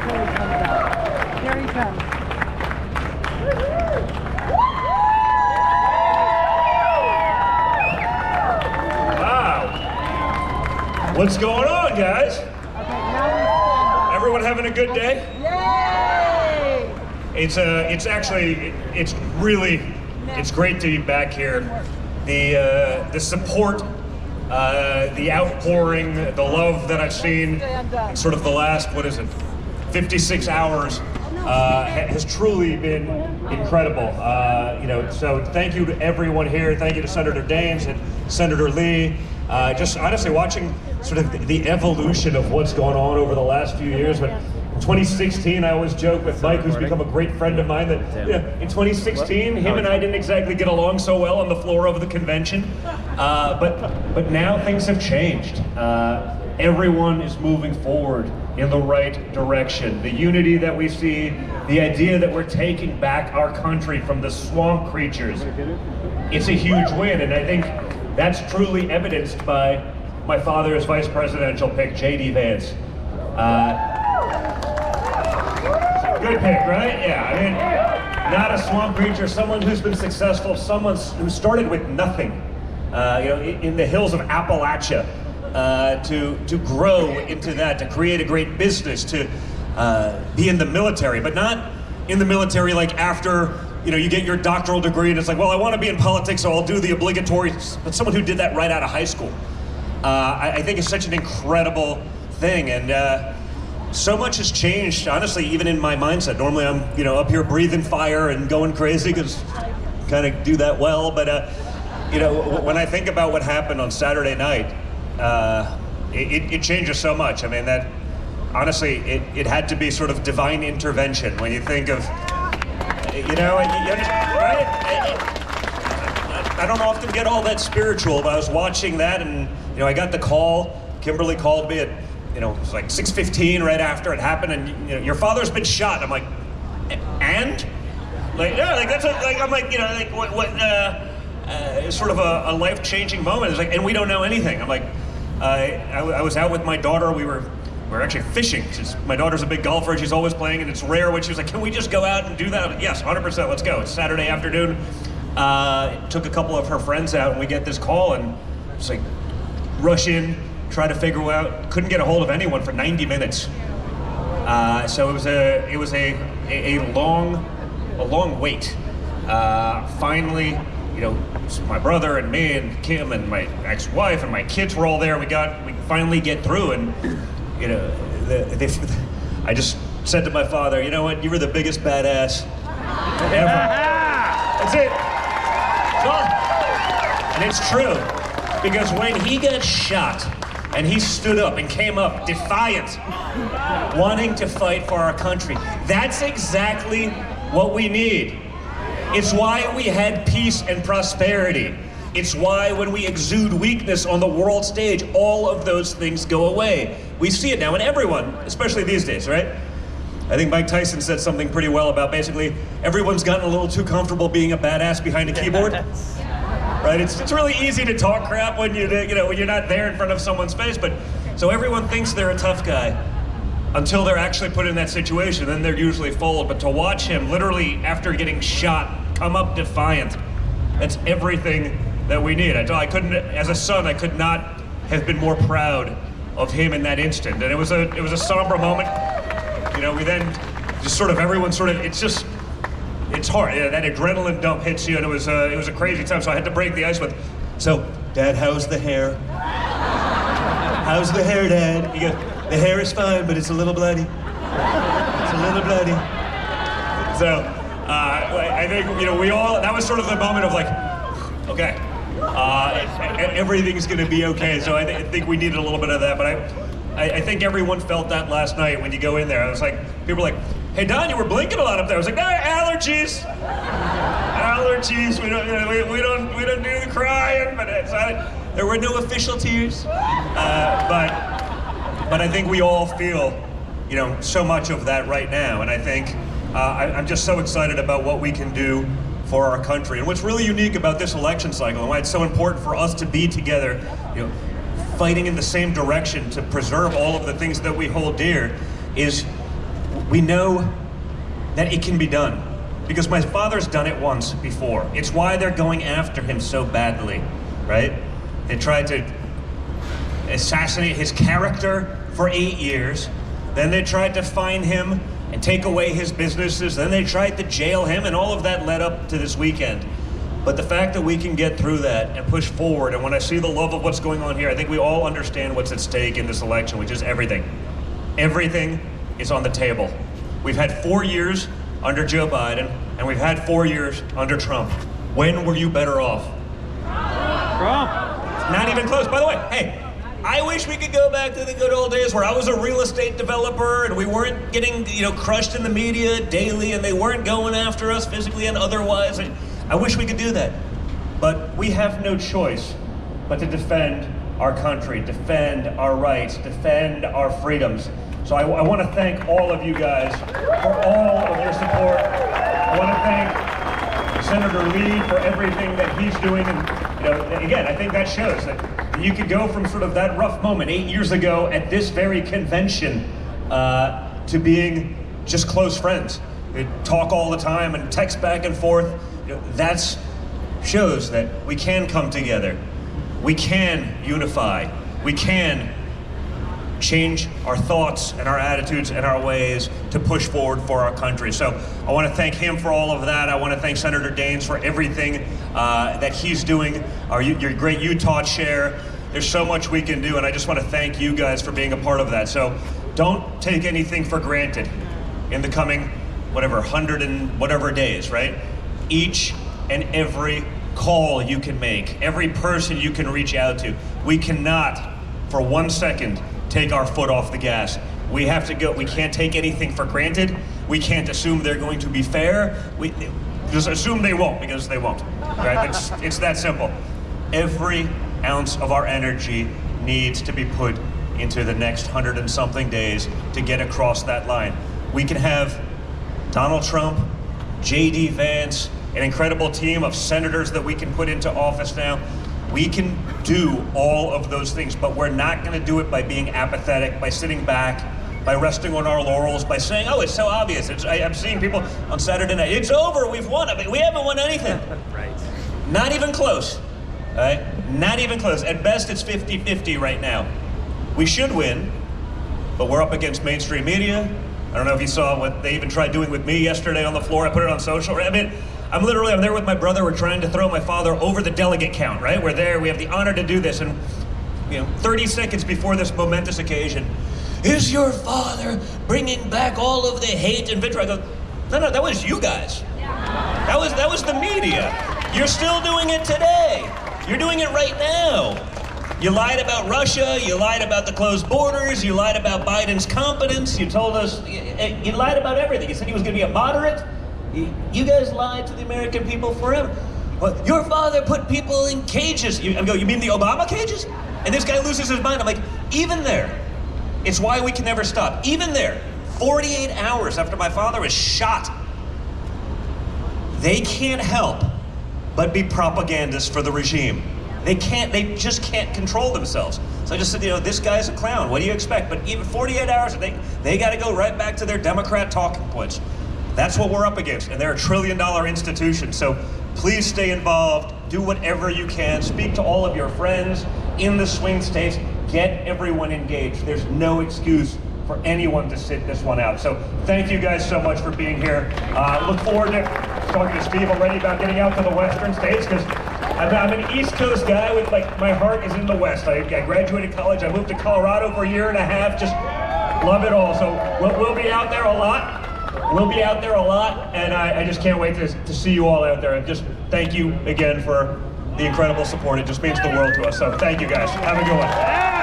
Here he comes out. Here he comes. Wow. What's going on, guys? Okay, now we Everyone having a good day? Yay! It's great to be back here. The support, the outpouring, the love that I've seen in sort of the last, 56 hours has truly been incredible. So thank you to everyone here. Thank you to Senator Daines and Senator Lee. Just honestly watching sort of the evolution of what's gone on over the last few years. But in 2016, I always joke with Mike, who's become a great friend of mine, that in 2016, him and I didn't exactly get along so well on the floor of the convention. But now things have changed. Everyone is moving forward in the right direction. The unity that we see, the idea that we're taking back our country from the swamp creatures, it's a huge win. And I think that's truly evidenced by my father's vice presidential pick, J.D. Vance. Good pick, right? Yeah, I mean, not a swamp creature, someone who's been successful, someone who started with nothing, in the hills of Appalachia, to grow into that, to create a great business, to be in the military, but not in the military like after you get your doctoral degree and it's like, well, I want to be in politics, so I'll do the obligatory, but someone who did that right out of high school. I think it's such an incredible thing, and so much has changed, honestly, even in my mindset. Normally I'm, up here breathing fire and going crazy because I kind of do that well, but when I think about what happened on Saturday night, it changes so much. I mean, that honestly, it had to be sort of divine intervention when you think of, right? I don't often get all that spiritual, but I was watching that and, I got the call. Kimberly called me at, it was like 6:15 right after it happened, and your father's been shot. I'm like, and? Like, yeah, like that's I'm like, it's sort of a life-changing moment. It's like, and we don't know anything. I'm like, I was out with my daughter. We were actually fishing. My daughter's a big golfer, and she's always playing, and it's rare when she was like, can we just go out and do that? Like, yes, 100%, let's go. It's Saturday afternoon. Took a couple of her friends out, and we get this call, and it's like, rush in, try to figure out, couldn't get a hold of anyone for 90 minutes. So it was a long wait. Finally, my brother and me and Kim and my ex-wife and my kids were all there. We finally get through, and I just said to my father, you know what, you were the biggest badass ever. That's it. That's all. And it's true, because when he got shot and he stood up and came up defiant, wanting to fight for our country, that's exactly what we need. It's why we had peace and prosperity. It's why when we exude weakness on the world stage, all of those things go away. We see it now in everyone, especially these days, right? I think Mike Tyson said something pretty well about basically everyone's gotten a little too comfortable being a badass behind a keyboard. Right? It's really easy to talk crap when when you're not there in front of someone's face, but so everyone thinks they're a tough guy until they're actually put in that situation, then they're usually fooled. But to watch him literally after getting shot come up defiant, that's everything that we need. I couldn't, as a son, I could not have been more proud of him in that instant. And it was a somber moment. We then just sort of it's hard. Yeah, that adrenaline dump hits you, and it was a crazy time. So I had to break the ice with, so, Dad, how's the hair? How's the hair, Dad? He goes, the hair is fine, but it's a little bloody. It's a little bloody. So, I think, that was sort of the moment of like, okay, everything's gonna be okay. So I think we needed a little bit of that, but I think everyone felt that last night when you go in there. I was like, people were like, hey Don, you were blinking a lot up there. I was like, no, allergies. Allergies, we don't do the crying, but there were no official tears. But I think we all feel, so much of that right now. And I think I'm just so excited about what we can do for our country. And what's really unique about this election cycle and why it's so important for us to be together, fighting in the same direction to preserve all of the things that we hold dear, is we know that it can be done. Because my father's done it once before. It's why they're going after him so badly, right? They tried to assassinate his character for 8 years. Then they tried to fine him and take away his businesses. Then they tried to jail him, and all of that led up to this weekend. But the fact that we can get through that and push forward, and when I see the love of what's going on here, I think we all understand what's at stake in this election, which is everything. Everything is on the table. We've had 4 years under Joe Biden, and we've had 4 years under Trump. When were you better off? Trump. Not even close. By the way, hey, I wish we could go back to the good old days where I was a real estate developer and we weren't getting, crushed in the media daily and they weren't going after us physically and otherwise. I wish we could do that. But we have no choice but to defend our country, defend our rights, defend our freedoms. So I want to thank all of you guys for all of your support. I want to thank Senator Lee for everything that he's doing. And again, I think that shows that you could go from sort of that rough moment 8 years ago at this very convention to being just close friends. They talk all the time and text back and forth. That shows that we can come together. We can unify. We can change our thoughts and our attitudes and our ways to push forward for our country. So I want to thank him for all of that. I want to thank Senator Daines for everything that he's doing, your great Utah chair. There's so much we can do, and I just want to thank you guys for being a part of that. So don't take anything for granted in the coming, 100 and whatever days, right? Each and every call you can make, every person you can reach out to, we cannot for 1 second take our foot off the gas. We have to go. We can't take anything for granted. We can't assume they're going to be fair. We just assume they won't, because they won't. Right? It's that simple. Every ounce of our energy needs to be put into the next 100 and something days to get across that line. We can have Donald Trump, J.D. Vance, an incredible team of senators that we can put into office now. We can do all of those things, but we're not going to do it by being apathetic, by sitting back, by resting on our laurels, by saying, oh, it's so obvious. I'm seeing people on Saturday night, it's over, we've won. I mean, we haven't won anything. Right. Not even close. Right? Not even close. At best, it's 50-50 right now. We should win, but we're up against mainstream media. I don't know if you saw what they even tried doing with me yesterday on the floor. I put it on social. I mean, I'm there with my brother. We're trying to throw my father over the delegate count, right? We're there. We have the honor to do this. And 30 seconds before this momentous occasion, is your father bringing back all of the hate and vitriol? I go, no, that was you guys. That was the media. You're still doing it today. You're doing it right now. You lied about Russia. You lied about the closed borders. You lied about Biden's competence. You told us, you lied about everything. You said he was going to be a moderate. You guys lied to the American people forever. Well, your father put people in cages. I go, you mean the Obama cages? And this guy loses his mind. I'm like, even there, it's why we can never stop. Even there, 48 hours after my father was shot, they can't help but be propagandists for the regime. They just can't control themselves. So I just said, this guy's a clown. What do you expect? But even 48 hours, they got to go right back to their Democrat talking points. That's what we're up against, and they're a $1 trillion institution. So please stay involved, do whatever you can, speak to all of your friends in the swing states, get everyone engaged. There's no excuse for anyone to sit this one out. So thank you guys so much for being here. Look forward to talking to Steve already about getting out to the western states, because I'm an East Coast guy with my heart is in the West. I graduated college, I moved to Colorado for a year and a half, just love it all. So we'll be out there a lot. We'll be out there a lot, and I just can't wait to see you all out there. And just thank you again for the incredible support. It just means the world to us. So thank you guys. Have a good one.